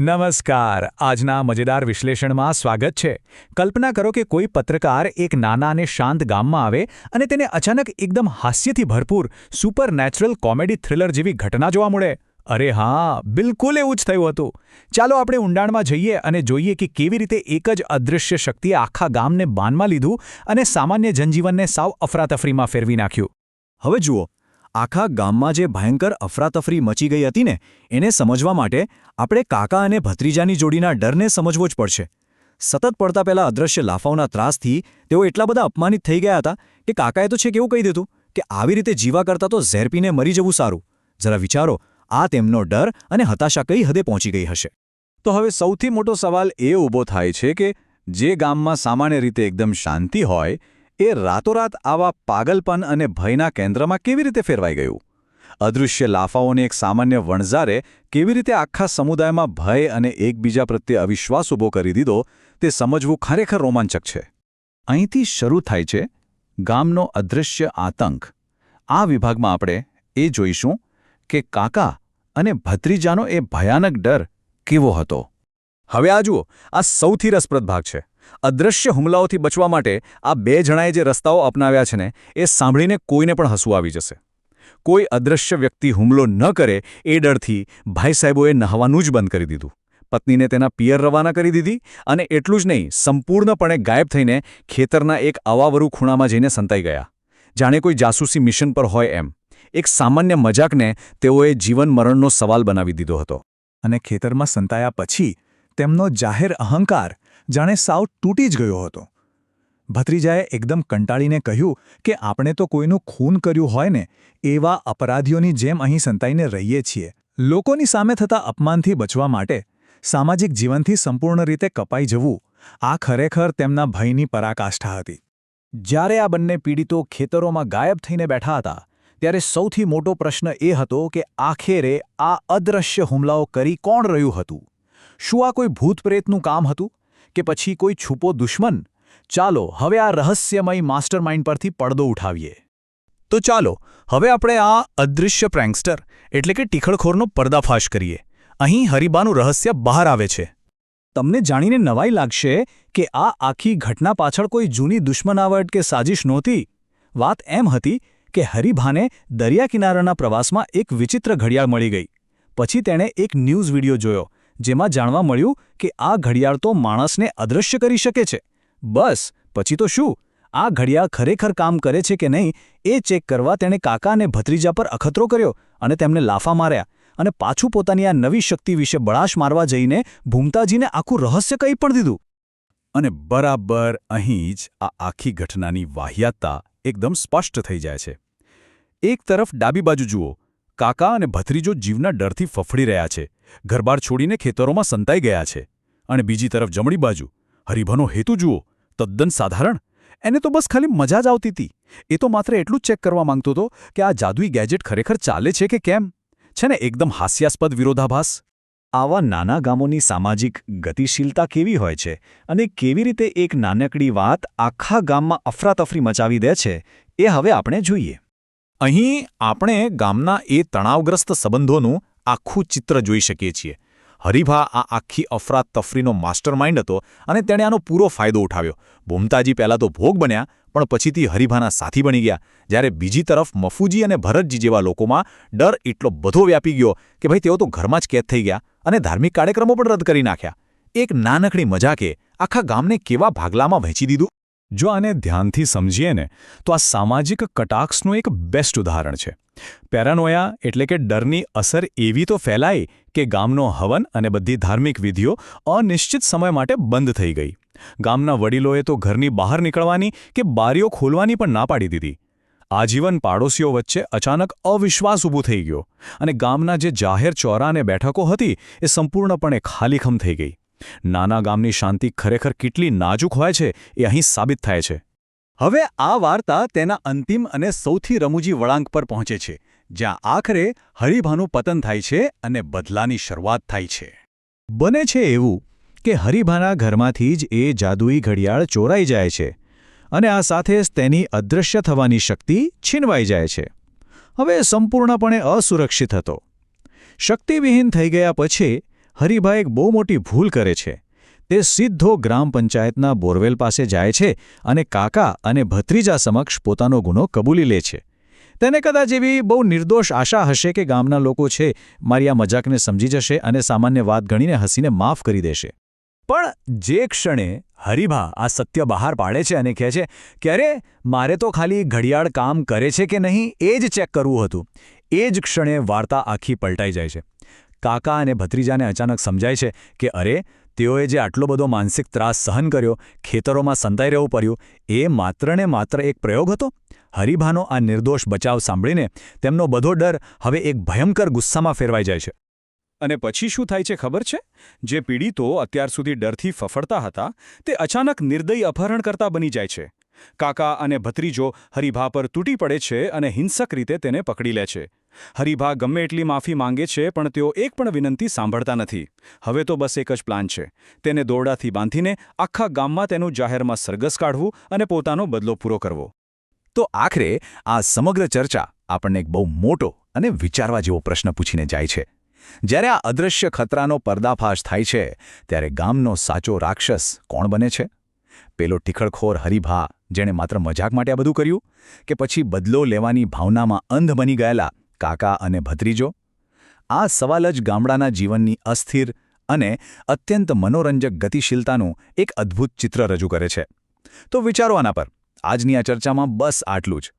નમસ્કાર. આજના મજેદાર વિશ્લેષણમાં સ્વાગત છે. કલ્પના કરો કે કોઈ પત્રકાર એક નાના અને શાંત ગામમાં આવે અને તેને અચાનક એકદમ હાસ્યથી ભરપૂર સુપરનેચરલ કોમેડી થ્રિલર જેવી ઘટના જોવા મળે. અરે હા, બિલકુલ એવું જ થયું હતું. ચાલો આપણે ઊંડાણમાં જઈએ અને જોઈએ કે કેવી રીતે એક જ અદૃશ્ય શક્તિએ આખા ગામને બાનમાં લીધું અને સામાન્ય જનજીવનને સાવ અફરાતફરીમાં ફેરવી નાખ્યું. હવે જુઓ, આખા ગામમાં જે ભયંકર અફરાતફરી મચી ગઈ હતી ને, એને સમજવા માટે આપણે કાકા અને ભત્રીજાની જોડીના ડરને સમજવો જ પડશે. સતત પડતા પહેલા અદૃશ્ય લાફાઓના ત્રાસથી તેઓ એટલા બધા અપમાનિત થઈ ગયા હતા કે કાકાએ તો છેક એવું કહી દીધું કે આવી રીતે જીવા કરતાં તો ઝેર પીને મરી જવું સારું. જરા વિચારો, આ તેમનો ડર અને હતાશા કઈ હદે પહોંચી ગઈ હશે. તો હવે સૌથી મોટો સવાલ એ ઊભો થાય છે કે જે ગામમાં સામાન્ય રીતે એકદમ શાંતિ હોય, એ રાતોરાત આવા પાગલપન અને ભયના કેન્દ્રમાં કેવી રીતે ફેરવાઈ ગયું? અદૃશ્ય લાફાઓની એક સામાન્ય વણઝારે કેવી રીતે આખા સમુદાયમાં ભય અને એકબીજા પ્રત્યે અવિશ્વાસ ઊભો કરી દીધો, તે સમજવું ખરેખર રોમાંચક છે. અહીંથી શરૂ થાય છે ગામનો અદૃશ્ય આતંક. આ વિભાગમાં આપણે એ જોઈશું કે કાકા અને ભત્રીજાનો એ ભયાનક ડર કેવો હતો. હવે આ જુઓ, આ સૌથી રસપ્રદ ભાગ છે. અદૃશ્ય હુમલાઓથી બચવા માટે આ બે જણાએ જે રસ્તાઓ અપનાવ્યા છે ને, એ સાંભળીને કોઈને પણ હસવું આવી જશે. કોઈ અદૃશ્ય વ્યક્તિ હુમલો ન કરે એ ડરથી ભાઈ સાહેબોએ નહાવાનું જ બંધ કરી દીધું. પત્નીને તેના પિયર રવાના કરી દીધી અને એટલું જ નહીં, સંપૂર્ણપણે ગાયબ થઈને ખેતરના એક અવાવરું ખૂણામાં જઈને સંતાઈ ગયા. જાણે કોઈ જાસૂસી મિશન પર હોય એમ. એક સામાન્ય મજાકને તેઓએ જીવન મરણનો સવાલ બનાવી દીધો હતો. અને ખેતરમાં સંતાયા પછી તેમનો જાહેર અહંકાર જાણે સાવ તૂટી જ ગયો હતો. ભત્રીજાએ એકદમ કંટાળીને કહ્યું કે આપણે તો કોઈનું ખૂન કર્યું હોય ને એવા અપરાધીઓની જેમ અહીં સંતાઈને રહીએ છીએ. લોકોની સામે થતા અપમાનથી બચવા માટે સામાજિક જીવનથી સંપૂર્ણ રીતે કપાઈ જવું, આ ખરેખર તેમના ભયની પરાકાષ્ઠા હતી. જ્યારે આ બંને પીડિતો ખેતરોમાં ગાયબ થઈને બેઠા હતા, ત્યારે સૌથી મોટો પ્રશ્ન એ હતો કે આખરે આ અદૃશ્ય હુમલાઓ કરી કોણ રહ્યું હતું? શું આ કોઈ ભૂતપ્રેતનું કામ હતું કે પછી કોઈ છુપો દુશ્મન? ચાલો હવે આ રહસ્યમય માસ્ટરમાઇન્ડ પરથી પડદો ઉઠાવીએ. તો ચાલો હવે આપણે આ અદૃશ્ય પ્રેન્કસ્ટર એટલે કે ટીખળખોરનો પર્દાફાશ કરીએ. અહીં હરીબાનું રહસ્ય બહાર આવે છે. તમને જાણીને નવાઈ લાગશે કે આ આખી ઘટના પાછળ કોઈ જૂની દુશ્મનાવટ કે સાજિશ નહોતી. વાત એમ હતી કે હરીભાને દરિયા કિનારાના પ્રવાસમાં એક વિચિત્ર ઘડિયાળ મળી ગઈ. પછી તેણે એક ન્યૂઝ વિડિયો જોયો જેમાં જાણવા મળ્યું કે આ ઘડિયાળ તો માણસને અદૃશ્ય કરી શકે છે. બસ પછી તો શું, આ ઘડિયાળ ખરેખર કામ કરે છે કે નહીં એ ચેક કરવા તેણે કાકા અને ભત્રીજા પર અખતરો કર્યો અને તેમને લાફા માર્યા અને પાછું પોતાની આ નવી શક્તિ વિશે બળાશ મારવા જઈને ભૂમતાજીને આખું રહસ્ય કહી પણ દીધું. અને બરાબર અહીં જ આ આખી ઘટનાની વાહિયાતતા એકદમ સ્પષ્ટ થઈ જાય છે. એક તરફ ડાબી બાજુ જુઓ, કાકા અને ભત્રીજો જીવના ડરથી ફફડી રહ્યા છે, ઘરબાર છોડીને ખેતરોમાં સંતાઈ ગયા છે. અને બીજી તરફ જમણી બાજુ હરીભાનો હેતુ જુઓ, તદ્દન સાધારણ. એને તો બસ ખાલી મજા જ આવતી હતી. એ તો માત્ર એટલું જ ચેક કરવા માંગતો હતો કે આ જાદુઈ ગેજેટ ખરેખર ચાલે છે કે કેમ. છે ને એકદમ હાસ્યાસ્પદ વિરોધાભાસ. આવા નાના ગામોની સામાજિક ગતિશીલતા કેવી હોય છે અને કેવી રીતે એક નાનકડી વાત આખા ગામમાં અફરાતફરી મચાવી દે છે, એ હવે આપણે જોઈએ. અહીં આપણે ગામના એ તણાવગ્રસ્ત સંબંધોનું આખું ચિત્ર જોઈ શકીએ છીએ. હરીભા આ આખી અફરાતફરીનો માસ્ટરમાઇન્ડ હતો અને તેણે આનો પૂરો ફાયદો ઉઠાવ્યો. ભૂમતાજી પહેલાં તો ભોગ બન્યા, પણ પછીથી હરીભાના સાથી બની ગયા. જ્યારે બીજી તરફ મફુજી અને ભરતજી જેવા લોકોમાં ડર એટલો બધો વ્યાપી ગયો કે ભાઈ તેઓ તો ઘરમાં જ કેદ થઈ ગયા અને ધાર્મિક કાર્યક્રમો પણ રદ કરી નાખ્યા. એક નાનકડી મજાકે આખા ગામને કેવા ભાગલામાં વહેંચી દીધું. જો આને ધ્યાનથી સમજીએ ને તો આ સામાજિક કટાક્ષનું એક બેસ્ટ ઉદાહરણ છે. પેરાનોયા એટલે કે ડરની અસર એવી તો ફેલાઈ કે ગામનો હવન અને બધી ધાર્મિક વિધિઓ અનિશ્ચિત સમય માટે બંધ થઈ ગઈ. ગામના વડીલોએ તો ઘરની બહાર નીકળવાની કે બારીઓ ખોલવાની પણ ના પાડી દીધી. આજીવન પાડોશીઓ વચ્ચે અચાનક અવિશ્વાસ ઊભો થઈ ગયો અને ગામના જે જાહેર ચોરા અને બેઠકો હતી એ સંપૂર્ણપણે ખાલીખમ થઈ ગઈ. નાના ગામની શાંતિ ખરેખર કેટલી નાજુક હોય છે એ અહીં સાબિત થાય છે. હવે આ વાર્તા તેના અંતિમ અને સૌથી રમૂજી વળાંક પર પહોંચે છે, જ્યાં આખરે હરીભાનું પતન થાય છે અને બદલાની શરૂઆત થાય છે. બને છે એવું કે હરીભાના ઘરમાંથી જ એ જાદુઈ ઘડિયાળ ચોરાઈ જાય છે અને આ સાથે જ તેની અદૃશ્ય થવાની શક્તિ છીનવાઈ જાય છે. હવે સંપૂર્ણપણે અસુરક્ષિત હતો. શક્તિવિહીન થઈ ગયા પછી હરિભા એક બહુ મોટી ભૂલ કરે છે. તે સીધો ગ્રામ પંચાયતના બોરવેલ પાસે જાય છે અને કાકા અને ભત્રીજા સમક્ષ પોતાનો ગુનો કબૂલી લે છે. તેને કદાચ એવી બહુ નિર્દોષ આશા હશે કે ગામના લોકો છે મારી આ મજાકને સમજી જશે અને સામાન્ય વાત ગણીને હસીને માફ કરી દેશે. પણ જે ક્ષણે હરિભા આ સત્ય બહાર પાડે છે અને કહે છે કે અરે મારે તો ખાલી ઘડિયાળ કામ કરે છે કે નહીં એ જ ચેક કરવું હતું, એ જ ક્ષણે વાર્તા આખી પલટાઈ જાય છે. કાકા અને ભત્રીજાને અચાનક સમજાય છે કે અરે તેઓએ જે આટલો બધો માનસિક ત્રાસ સહન કર્યો, ખેતરોમાં સંતાઈ રહેવું પડ્યું, એ માત્ર ને માત્ર એક પ્રયોગ હતો. હરિભાનો આ નિર્દોષ બચાવ સાંભળીને તેમનો બધો ડર હવે એક ભયંકર ગુસ્સામાં ફેરવાઈ જાય છે. અને પછી શું થાય છે ખબર છે? જે પીડિતો અત્યાર સુધી ડરથી ફફડતા હતા તે અચાનક નિર્દયી અપહરણકર્તા બની જાય છે. કાકા અને ભત્રીજો હરિભા પર તૂટી પડે છે અને હિંસક રીતે તેને પકડી લે છે. હરિભા ગમે એટલી માફી માંગે છે પણ તેઓ એક પણ વિનંતી સાંભળતા નથી. હવે તો બસ એક જ પ્લાન છે, તેને દોરડાથી બાંધીને આખા ગામમાં તેનું જાહેરમાં સરઘસ કાઢવું અને પોતાનો બદલો પૂરો કરવો. તો આખરે આ સમગ્ર ચર્ચા આપણને એક બહુ મોટો અને વિચારવા જેવો પ્રશ્ન પૂછીને જાય છે. જ્યારે આ અદૃશ્ય ખતરાનો પર્દાફાશ થાય છે ત્યારે ગામનો સાચો રાક્ષસ કોણ બને છે? પેલો ટીખળખોર હરિભા જેણે માત્ર મજાક માટે આ બધું કર્યું, કે પછી બદલો લેવાની ભાવનામાં અંધ બની ગયેલા કાકા અને ભત્રીજો? આ સવાલ જ ગામડાના જીવનની અસ્થિર અને અત્યંત મનોરંજક ગતિશીલતાનું એક અદ્ભુત ચિત્ર રજૂ કરે છે. તો વિચારો આના પર. આજની આ ચર્ચામાં બસ આટલું જ.